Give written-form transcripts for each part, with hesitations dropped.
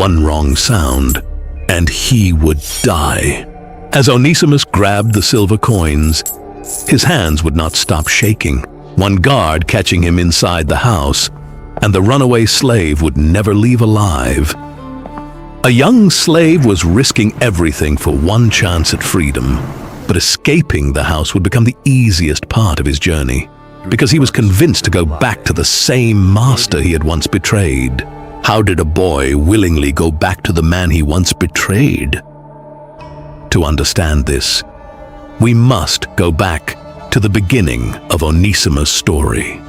One wrong sound, and he would die. As Onesimus grabbed the silver coins, his hands would not stop shaking, one guard catching him inside the house, and the runaway slave would never leave alive. A young slave was risking everything for one chance at freedom, but escaping the house would become the easiest part of his journey, because he was convinced to go back to the same master he had once betrayed. How did a boy willingly go back to the man he once betrayed? To understand this, we must go back to the beginning of Onesimus' story.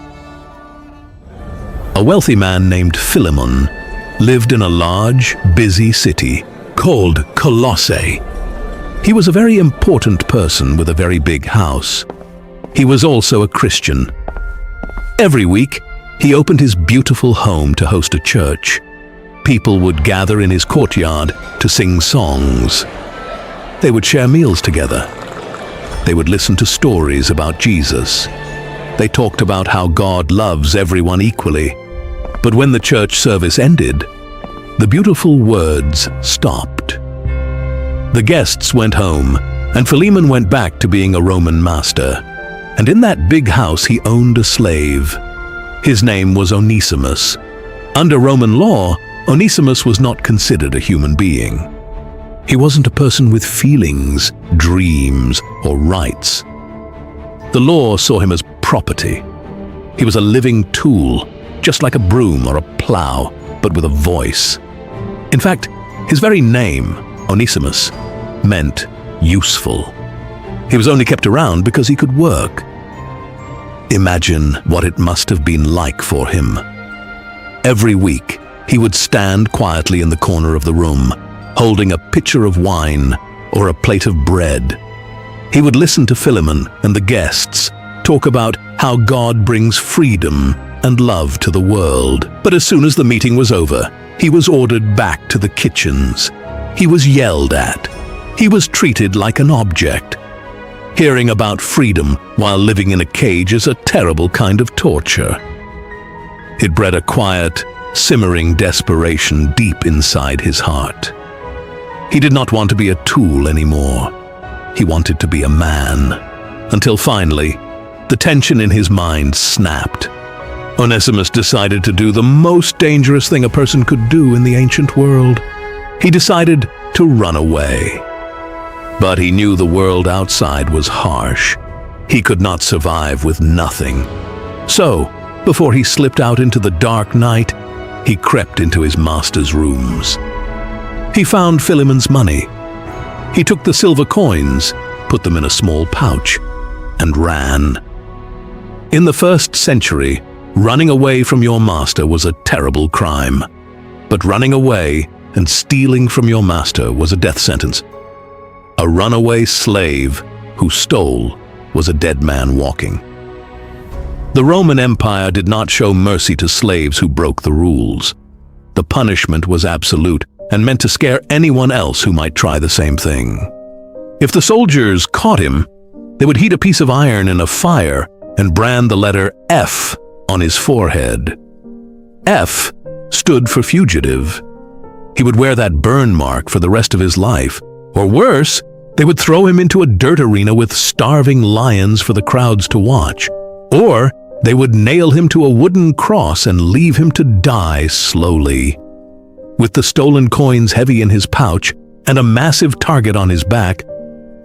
A wealthy man named Philemon lived in a large, busy city called Colossae. He was a very important person with a very big house. He was also a Christian. Every week, he opened his beautiful home to host a church. People would gather in his courtyard to sing songs. They would share meals together. They would listen to stories about Jesus. They talked about how God loves everyone equally. But when the church service ended, the beautiful words stopped. The guests went home, and Philemon went back to being a Roman master. And in that big house he owned a slave. His name was Onesimus. Under Roman law, Onesimus was not considered a human being. He wasn't a person with feelings, dreams, or rights. The law saw him as property. He was a living tool, just like a broom or a plow, but with a voice. In fact, his very name, Onesimus, meant useful. He was only kept around because he could work. Imagine what it must have been like for him. Every week, he would stand quietly in the corner of the room, holding a pitcher of wine or a plate of bread. He would listen to Philemon and the guests talk about how God brings freedom and love to the world. But as soon as the meeting was over, he was ordered back to the kitchens. He was yelled at. He was treated like an object. Hearing about freedom while living in a cage is a terrible kind of torture. It bred a quiet, simmering desperation deep inside his heart. He did not want to be a tool anymore. He wanted to be a man. Until finally, the tension in his mind snapped. Onesimus decided to do the most dangerous thing a person could do in the ancient world. He decided to run away. But he knew the world outside was harsh. He could not survive with nothing. So, before he slipped out into the dark night, he crept into his master's rooms. He found Philemon's money. He took the silver coins, put them in a small pouch, and ran. In the 1st century, running away from your master was a terrible crime. But running away and stealing from your master was a death sentence. A runaway slave who stole was a dead man walking. The Roman Empire did not show mercy to slaves who broke the rules. The punishment was absolute and meant to scare anyone else who might try the same thing. If the soldiers caught him, they would heat a piece of iron in a fire and brand the letter F on his forehead. F stood for fugitive. He would wear that burn mark for the rest of his life. Or worse, they would throw him into a dirt arena with starving lions for the crowds to watch. Or they would nail him to a wooden cross and leave him to die slowly. With the stolen coins heavy in his pouch and a massive target on his back,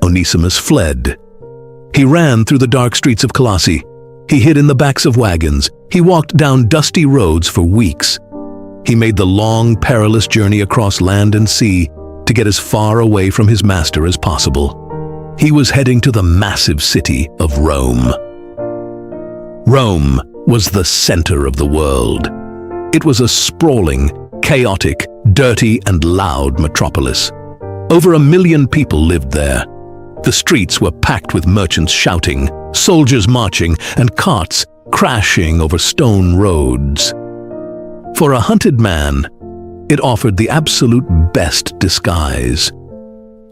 Onesimus fled. He ran through the dark streets of Colossae. He hid in the backs of wagons. He walked down dusty roads for weeks. He made the long, perilous journey across land and sea to get as far away from his master as possible. He was heading to the massive city of Rome. Rome was the center of the world. It was a sprawling, chaotic, dirty, and loud metropolis. Over 1 million people lived there. The streets were packed with merchants shouting, soldiers marching, and carts crashing over stone roads. For a hunted man, it offered the absolute best disguise.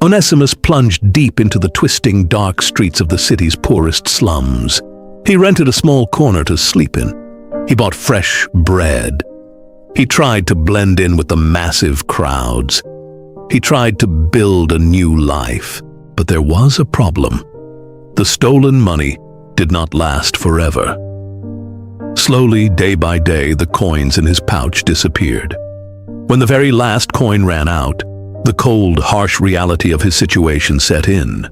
Onesimus plunged deep into the twisting, dark streets of the city's poorest slums. He rented a small corner to sleep in. He bought fresh bread. He tried to blend in with the massive crowds. He tried to build a new life, but there was a problem. The stolen money did not last forever. Slowly, day by day, the coins in his pouch disappeared. When the very last coin ran out, the cold, harsh reality of his situation set in.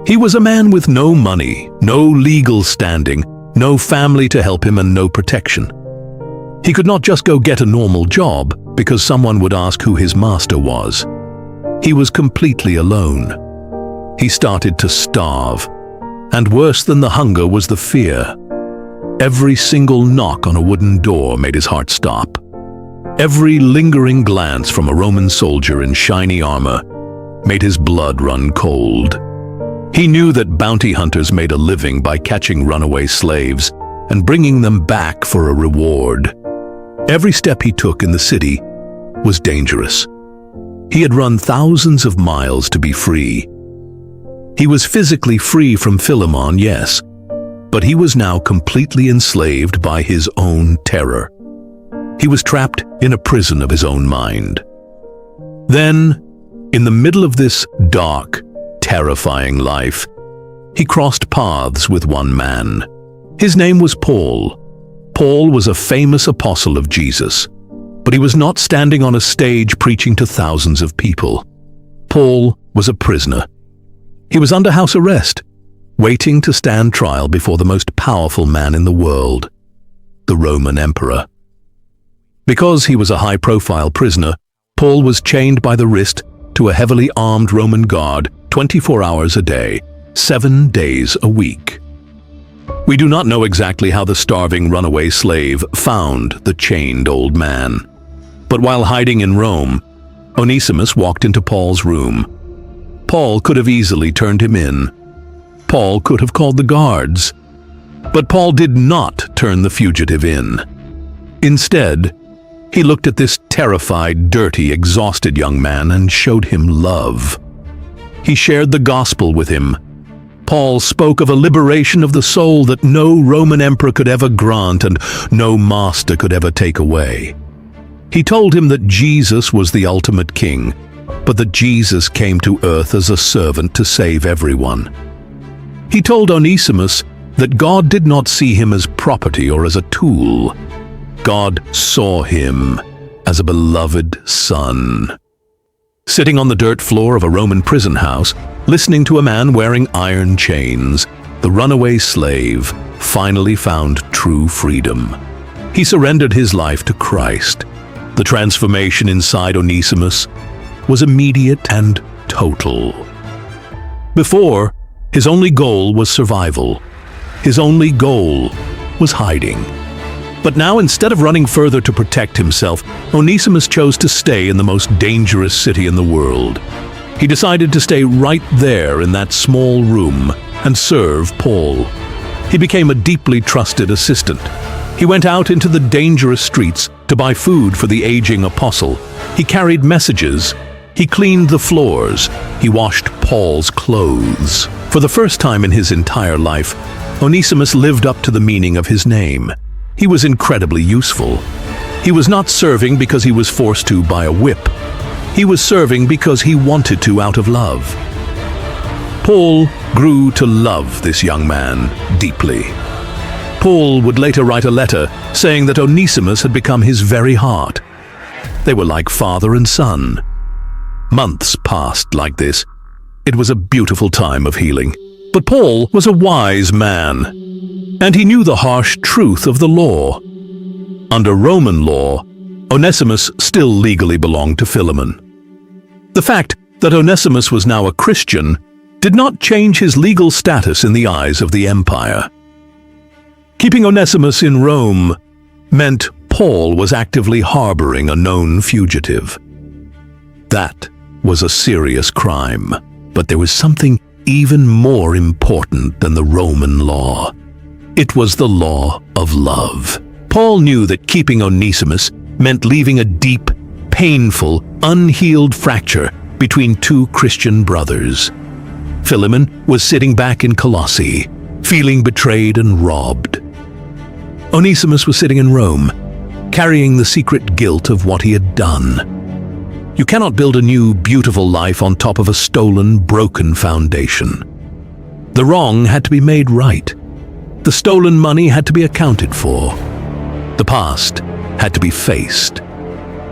He was a man with no money, no legal standing, no family to help him, and no protection. He could not just go get a normal job because someone would ask who his master was. He was completely alone. He started to starve, and worse than the hunger was the fear. Every single knock on a wooden door made his heart stop. Every lingering glance from a Roman soldier in shiny armor made his blood run cold. He knew that bounty hunters made a living by catching runaway slaves and bringing them back for a reward. Every step he took in the city was dangerous. He had run thousands of miles to be free. He was physically free from Philemon, yes, but he was now completely enslaved by his own terror. He was trapped in a prison of his own mind. Then, in the middle of this dark, terrifying life, he crossed paths with one man. His name was Paul. Paul was a famous apostle of Jesus, but he was not standing on a stage preaching to thousands of people. Paul was a prisoner. He was under house arrest, waiting to stand trial before the most powerful man in the world, the Roman emperor. Because he was a high-profile prisoner, Paul was chained by the wrist to a heavily armed Roman guard 24 hours a day, 7 days a week. We do not know exactly how the starving runaway slave found the chained old man. But while hiding in Rome, Onesimus walked into Paul's room. Paul could have easily turned him in. Paul could have called the guards. But Paul did not turn the fugitive in. Instead, he looked at this terrified, dirty, exhausted young man and showed him love. He shared the gospel with him. Paul spoke of a liberation of the soul that no Roman emperor could ever grant and no master could ever take away. He told him that Jesus was the ultimate king, but that Jesus came to earth as a servant to save everyone. He told Onesimus that God did not see him as property or as a tool. God saw him as a beloved son. Sitting on the dirt floor of a Roman prison house, listening to a man wearing iron chains, the runaway slave finally found true freedom. He surrendered his life to Christ. The transformation inside Onesimus was immediate and total. Before, his only goal was survival. His only goal was hiding. But now, instead of running further to protect himself, Onesimus chose to stay in the most dangerous city in the world. He decided to stay right there in that small room and serve Paul. He became a deeply trusted assistant. He went out into the dangerous streets to buy food for the aging apostle. He carried messages. He cleaned the floors. He washed Paul's clothes. For the first time in his entire life, Onesimus lived up to the meaning of his name. He was incredibly useful. He was not serving because he was forced to by a whip. He was serving because he wanted to out of love. Paul grew to love this young man deeply. Paul would later write a letter saying that Onesimus had become his very heart. They were like father and son. Months passed like this. It was a beautiful time of healing. But Paul was a wise man, and he knew the harsh truth of the law. Under Roman law, Onesimus still legally belonged to Philemon. The fact that Onesimus was now a Christian did not change his legal status in the eyes of the empire. Keeping Onesimus in Rome meant Paul was actively harboring a known fugitive. That was a serious crime, but there was something even more important than the Roman law. It was the law of love. Paul knew that keeping Onesimus meant leaving a deep, painful, unhealed fracture between two Christian brothers. Philemon was sitting back in Colossae, feeling betrayed and robbed. Onesimus was sitting in Rome, carrying the secret guilt of what he had done. You cannot build a new, beautiful life on top of a stolen, broken foundation. The wrong had to be made right. The stolen money had to be accounted for. The past had to be faced.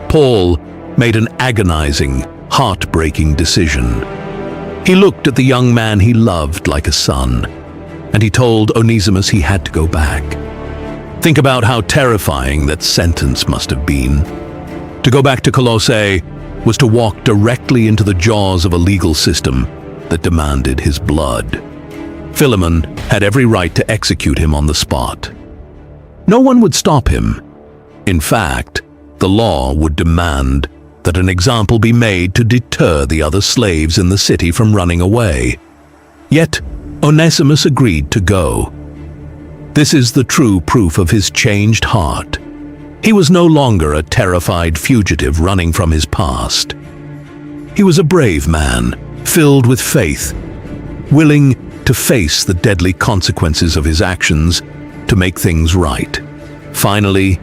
Paul made an agonizing, heartbreaking decision. He looked at the young man he loved like a son, and he told Onesimus he had to go back. Think about how terrifying that sentence must have been. To go back to Colossae was to walk directly into the jaws of a legal system that demanded his blood. Philemon had every right to execute him on the spot. No one would stop him. In fact, the law would demand that an example be made to deter the other slaves in the city from running away. Yet, Onesimus agreed to go. This is the true proof of his changed heart. He was no longer a terrified fugitive running from his past. He was a brave man, filled with faith, willing to face the deadly consequences of his actions to make things right. Finally,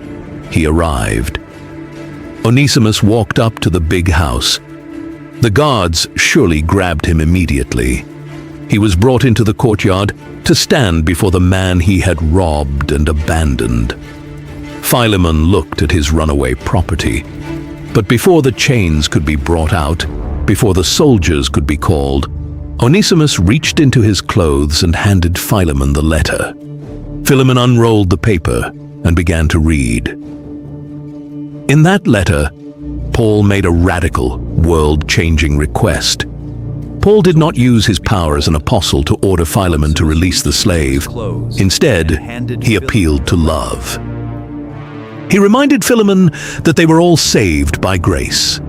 he arrived. Onesimus walked up to the big house. The guards surely grabbed him immediately. He was brought into the courtyard to stand before the man he had robbed and abandoned. Philemon looked at his runaway property. But before the chains could be brought out, before the soldiers could be called, Onesimus reached into his clothes and handed Philemon the letter. Philemon unrolled the paper and began to read. In that letter, Paul made a radical, world-changing request. Paul did not use his power as an apostle to order Philemon to release the slave. Instead, he appealed to love. He reminded Philemon that they were all saved by grace.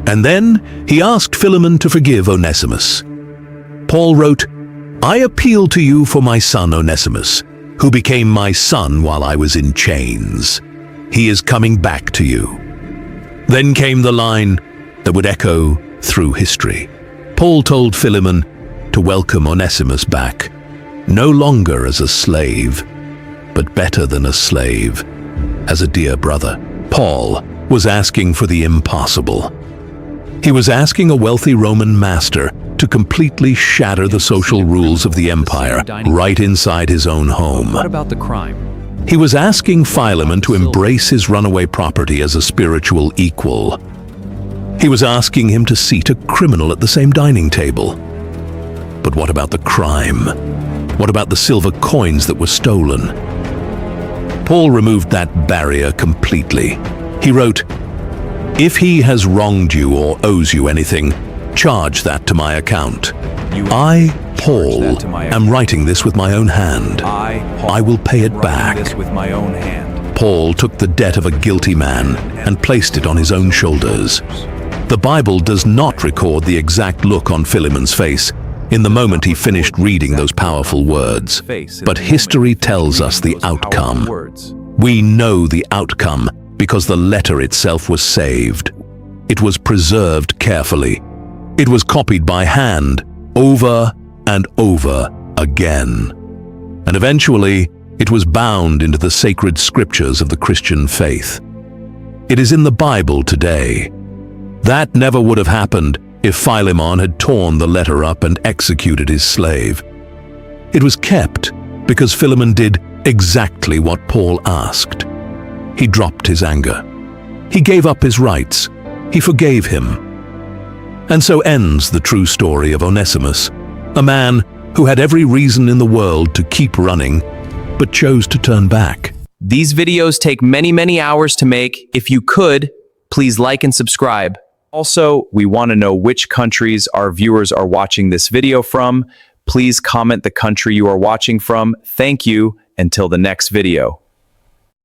And then he asked Philemon to forgive Onesimus. Paul wrote, "I appeal to you for my son Onesimus, who became my son while I was in chains. He is coming back to you." Then came the line that would echo through history. Paul told Philemon to welcome Onesimus back, no longer as a slave, but better than a slave, as a dear brother. Paul was asking for the impossible. He was asking a wealthy Roman master to completely shatter the social rules of the empire right inside his own home. What about the crime? He was asking Philemon to embrace his runaway property as a spiritual equal. He was asking him to seat a criminal at the same dining table. But what about the crime? What about the silver coins that were stolen? Paul removed that barrier completely. He wrote, "If he has wronged you or owes you anything, charge that to my account. I, Paul, am writing this with my own hand. I will pay it back." Paul took the debt of a guilty man and placed it on his own shoulders. The Bible does not record the exact look on Philemon's face in the moment he finished reading those powerful words, but history tells us the outcome. We know the outcome because the letter itself was saved. It was preserved carefully. It was copied by hand over and over again. And eventually, it was bound into the sacred scriptures of the Christian faith. It is in the Bible today. That never would have happened if Philemon had torn the letter up and executed his slave. It was kept because Philemon did exactly what Paul asked. He dropped his anger. He gave up his rights. He forgave him. And so ends the true story of Onesimus, a man who had every reason in the world to keep running, but chose to turn back. These videos take many hours to make. If you could, please like and subscribe. Also, we want to know which countries our viewers are watching this video from. Please comment the country you are watching from. Thank you. Until the next video.